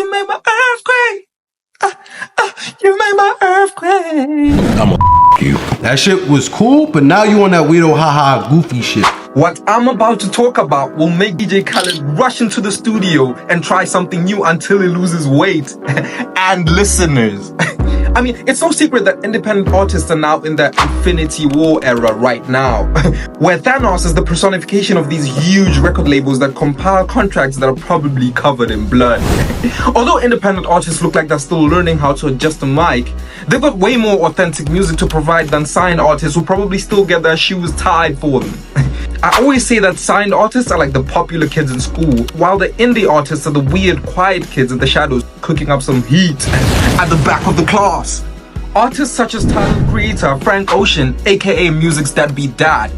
you make my earthquake. You make my earthquake. I'ma you. That shit was cool, but now you on that weirdo haha goofy shit. What I'm about to talk about will make DJ Khaled rush into the studio and try something new until he loses weight and listeners. I mean, it's no secret that independent artists are now in the Infinity War era right now, where Thanos is the personification of these huge record labels that compile contracts that are probably covered in blood. Although independent artists look like they're still learning how to adjust the mic, they've got way more authentic music to provide than signed artists who probably still get their shoes tied for them. I always say that signed artists are like the popular kids in school, while the indie artists are the weird, quiet kids in the shadows cooking up some heat at the back of the class. Artists such as Tyler the Creator, Frank Ocean, aka Music's Deadbeat Dad,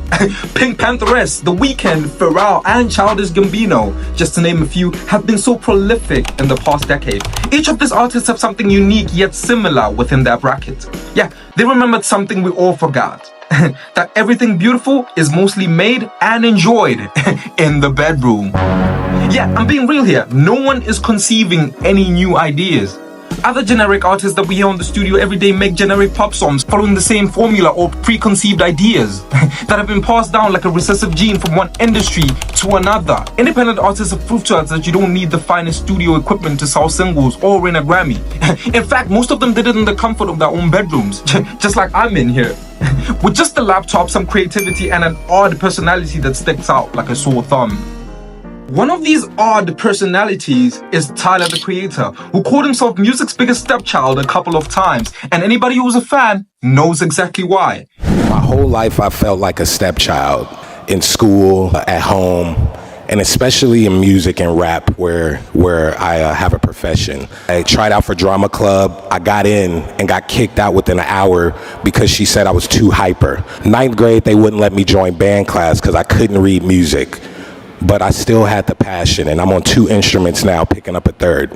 Pink Pantheress, The Weeknd, Pharrell, and Childish Gambino, just to name a few, have been so prolific in the past decade. Each of these artists have something unique yet similar within their bracket. Yeah, they remembered something we all forgot. That everything beautiful is mostly made and enjoyed in the bedroom. Yeah, I'm being real here. No one is conceiving any new ideas. Other generic artists that we hear on the studio every day make generic pop songs following the same formula or preconceived ideas that have been passed down like a recessive gene from one industry to another. Independent artists have proved to us that you don't need the finest studio equipment to sell singles or win a Grammy. In fact, most of them did it in the comfort of their own bedrooms, just like I'm in here. With just a laptop, some creativity, and an odd personality that sticks out like a sore thumb. One of these odd personalities is Tyler the Creator, who called himself music's biggest stepchild a couple of times, and anybody who's a fan knows exactly why. My whole life I felt like a stepchild, in school, at home, and especially in music and rap where I have a profession. I tried out for drama club. I got in and got kicked out within an hour because she said I was too hyper. 9th grade, they wouldn't let me join band class because I couldn't read music. But I still had the passion, and I'm on 2 instruments now, picking up a 3rd.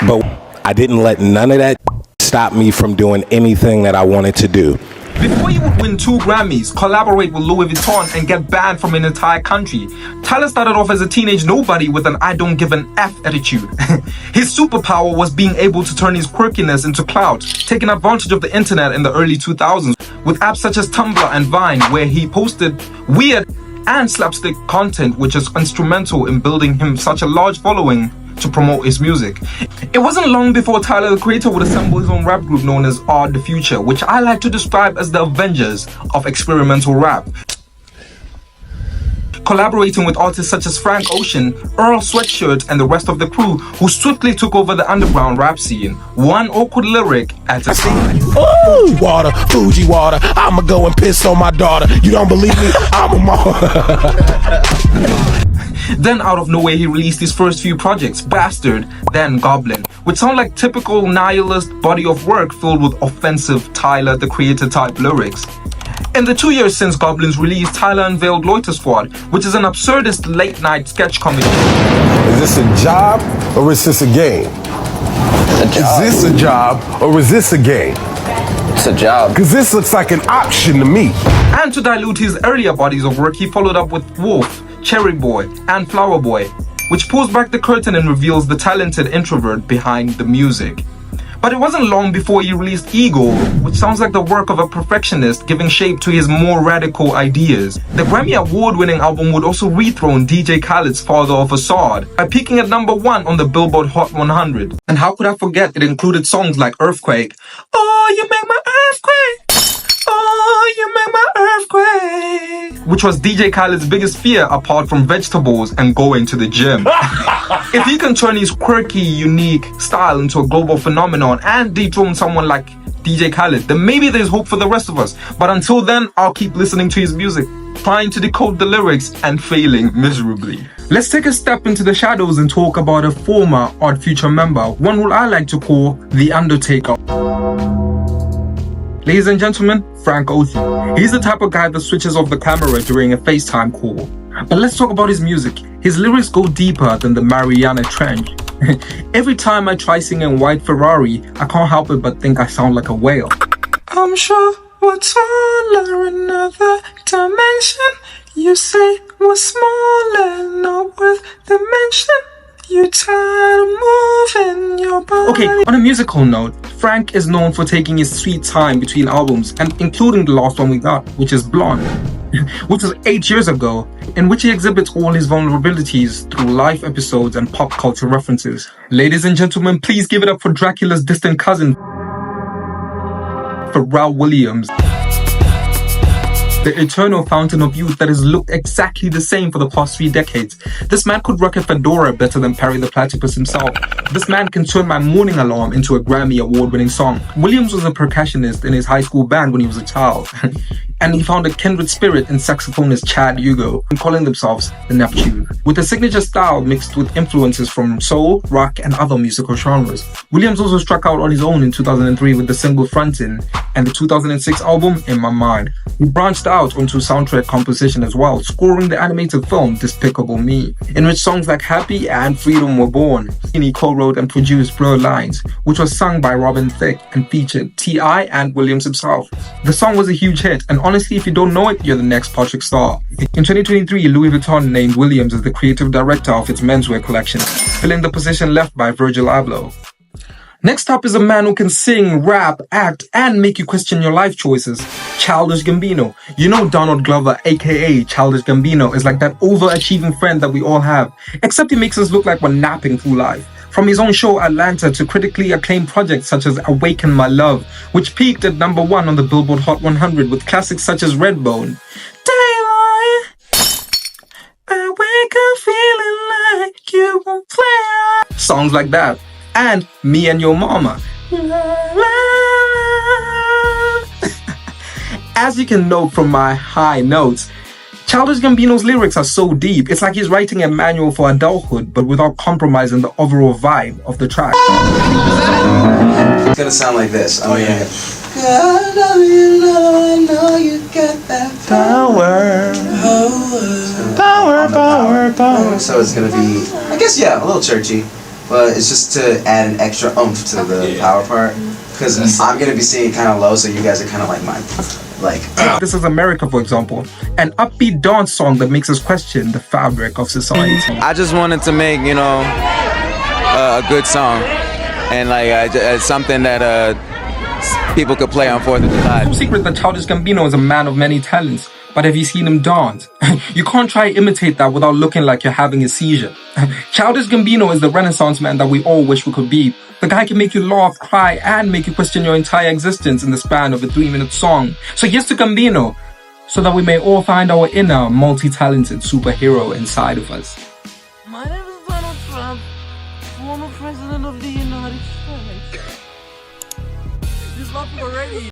But I didn't let none of that stop me from doing anything that I wanted to do. Before you would win 2 Grammys, collaborate with Louis Vuitton, and get banned from an entire country, Tyler started off as a teenage nobody with an I don't give an F attitude. His superpower was being able to turn his quirkiness into clout, taking advantage of the internet in the early 2000s with apps such as Tumblr and Vine, where he posted weird and slapstick content, which is instrumental in building him such a large following to promote his music. It wasn't long before Tyler the Creator would assemble his own rap group known as Odd the Future, which I like to describe as the Avengers of experimental rap. Collaborating with artists such as Frank Ocean, Earl Sweatshirt, and the rest of the crew, who swiftly took over the underground rap scene, one awkward lyric at a time. Ooh, water, Fuji water, I'ma go and piss on my daughter. You don't believe me? I'm a martyr. Then out of nowhere he released his first few projects, Bastard, then Goblin, which sound like typical nihilist body of work filled with offensive Tyler the Creator type lyrics. In the 2 years since Goblin's release, Tyler unveiled Loiter Squad, which is an absurdist late-night sketch comedy. Is this a job or is this a game? Is this a job or is this a game? It's a job. Because this looks like an option to me. And to dilute his earlier bodies of work, he followed up with Wolf, Cherry Boy, and Flower Boy, which pulls back the curtain and reveals the talented introvert behind the music. But it wasn't long before he released Ego, which sounds like the work of a perfectionist giving shape to his more radical ideas. The Grammy award-winning album would also dethrone DJ Khaled's Father of Assad by peaking at #1 on the Billboard Hot 100. And how could I forget it included songs like Earthquake, Oh, you make my earthquake, oh, you make my earthquake, which was DJ Khaled's biggest fear apart from vegetables and going to the gym. If he can turn his quirky, unique style into a global phenomenon and dethrone someone like DJ Khaled, then maybe there's hope for the rest of us. But until then, I'll keep listening to his music, trying to decode the lyrics and failing miserably. Let's take a step into the shadows and talk about a former Odd Future member, one who I like to call The Undertaker. Ladies and gentlemen, Frank Ocean. He's the type of guy that switches off the camera during a FaceTime call. But let's talk about his music. His lyrics go deeper than the Mariana Trench. Every time I try singing White Ferrari, I can't help it but think I sound like a whale. I'm sure we're taller, another dimension. You say we're smaller, not worth you tired of moving your body? Okay, on a musical note, Frank is known for taking his sweet time between albums, and including the last one we got, which is Blonde, which was 8 years ago, in which he exhibits all his vulnerabilities through life episodes and pop culture references. Ladies and gentlemen, please give it up for Dracula's distant cousin, Pharrell Williams. The eternal fountain of youth that has looked exactly the same for the past 3 decades. This man could rock a fedora better than Perry the Platypus himself. This man can turn my morning alarm into a Grammy award-winning song. Williams was a percussionist in his high school band when he was a child. And he found a kindred spirit in saxophonist Chad Hugo, calling themselves the Neptune. With a signature style mixed with influences from soul, rock, and other musical genres. Williams also struck out on his own in 2003 with the single Frontin' and the 2006 album In My Mind. He branched out onto soundtrack composition as well, scoring the animated film Despicable Me, in which songs like Happy and Freedom were born. He co-wrote and produced Blurred Lines, which was sung by Robin Thicke and featured T.I. and Williams himself. The song was a huge hit, and honestly, if you don't know it, you're the next Patrick Star. In 2023, Louis Vuitton named Williams as the creative director of its menswear collection, filling the position left by Virgil Abloh. Next up is a man who can sing, rap, act, and make you question your life choices. Childish Gambino. You know Donald Glover, aka Childish Gambino, is like that overachieving friend that we all have. Except he makes us look like we're napping through life. From his own show Atlanta to critically acclaimed projects such as Awaken My Love, which peaked at #1 on the Billboard Hot 100 with classics such as Redbone. Daylight, I wake up feeling like you won't play. Songs like that. And Me and Your Mama. As you can note from my high notes, Childish Gambino's lyrics are so deep, it's like he's writing a manual for adulthood, but without compromising the overall vibe of the track. It's gonna sound like this. I mean, I know you got that power. So it's gonna be, I guess, yeah, a little churchy, but it's just to add an extra oomph to the power part. Because I'm gonna be singing kind of low, so you guys are kind of like mine. This is America, for example, an upbeat dance song that makes us question the fabric of society. I just wanted to make, you know, a good song, and like something that people could play on 4th of July. No secret that Childish Gambino is a man of many talents, but have you seen him dance? You can't try to imitate that without looking like you're having a seizure. Childish Gambino is the Renaissance man that we all wish we could be. The guy can make you laugh, cry, and make you question your entire existence in the span of a 3-minute song. So here's to Gambino, so that we may all find our inner, multi-talented superhero inside of us. My name is Donald Trump, former president of the United States. Just love already.